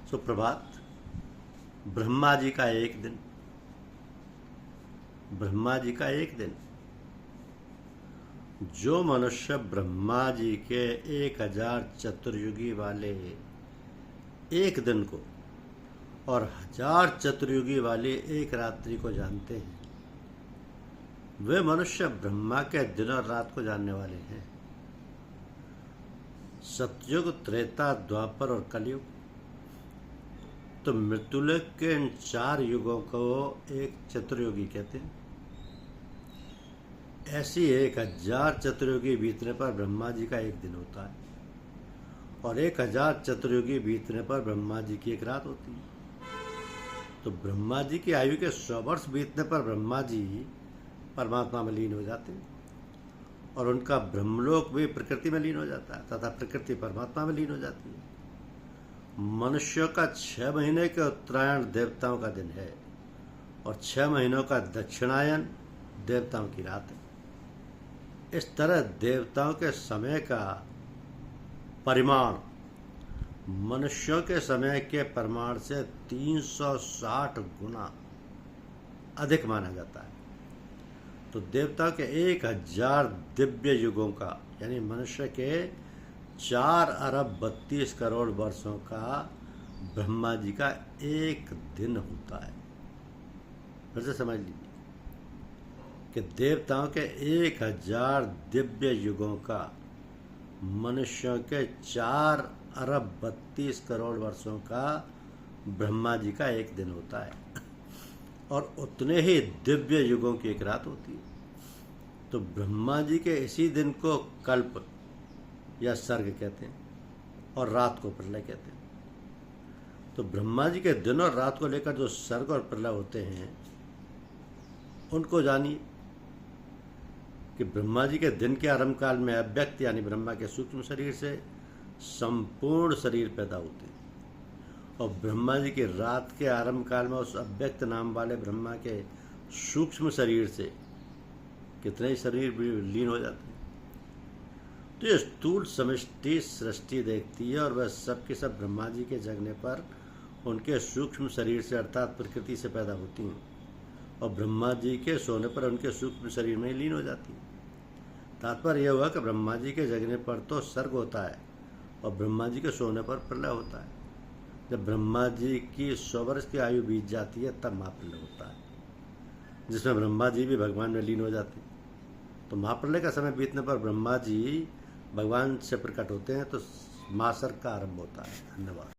सुप्रभात। ब्रह्मा जी का एक दिन, ब्रह्मा जी का एक दिन। जो मनुष्य ब्रह्मा जी के 1000 चतुर्युगी वाले एक दिन को और 1000 चतुर्युगी वाली एक रात्रि को जानते हैं, वे मनुष्य ब्रह्मा के दिन और रात को जानने वाले हैं। सतयुग, त्रेता, द्वापर और कलयुग, तो मृत्युलोक के इन 4 युगों को एक चतुर्युगी कहते हैं। ऐसी 1000 चतुर्युगी बीतने पर ब्रह्मा जी का एक दिन होता है और 1000 चतुर्युगी बीतने पर ब्रह्मा जी की एक रात होती है। तो ब्रह्मा जी की आयु के 100 वर्ष बीतने पर ब्रह्मा जी परमात्मा में लीन हो जाते हैं और उनका ब्रह्मलोक भी प्रकृति में लीन हो जाता है तथा प्रकृति परमात्मा में लीन हो जाती है। मनुष्यों का 6 महीने के उत्तरायण देवताओं का दिन है और 6 महीनों का दक्षिणायन देवताओं की रात है। इस तरह देवताओं के समय का परिमाण मनुष्यों के समय के परिमाण से 360 गुना अधिक माना जाता है। तो देवताओं के 1000 दिव्य युगों का, यानी मनुष्य के 4 अरब 32 करोड़ वर्षों का ब्रह्मा जी का एक दिन होता है। फिर से समझ लीजिए कि देवताओं के 1000 दिव्य युगों का मनुष्यों के 4 अरब 32 करोड़ वर्षों का ब्रह्मा जी का एक दिन होता है और उतने ही दिव्य युगों की एक रात होती है। तो ब्रह्मा जी के इसी दिन को कल्प या सर्ग कहते हैं और रात को प्रलय कहते हैं। तो ब्रह्मा जी के दिन और रात को लेकर जो सर्ग और प्रलय होते हैं उनको जानिए कि ब्रह्मा जी के दिन के आरंभ काल में अव्यक्त यानी ब्रह्मा के सूक्ष्म शरीर से संपूर्ण शरीर पैदा होते हैं और ब्रह्मा जी की रात के आरंभ काल में उस अव्यक्त नाम वाले ब्रह्मा के सूक्ष्म शरीर से कितने ही शरीर भी लीन हो जाते हैं। तो ये स्थूल समष्टि सृष्टि देखती है और वह सब के सब ब्रह्मा जी के जगने पर उनके सूक्ष्म शरीर से अर्थात प्रकृति से पैदा होती हैं और ब्रह्मा जी के सोने पर उनके सूक्ष्म शरीर में लीन हो जाती हैं। तात्पर्य यह हुआ कि ब्रह्मा जी के जगने पर तो सर्ग होता है और ब्रह्मा जी के सोने पर प्रलय होता है। जब ब्रह्मा जी की 100 वर्ष की आयु बीत जाती है तब महाप्रलय होता है, जिसमें ब्रह्मा जी भी भगवान में लीन हो जाते हैं। तो महाप्रलय का समय बीतने पर ब्रह्मा जी भगवान से प्रकट होते हैं तो महासर्ग का आरंभ होता है। धन्यवाद।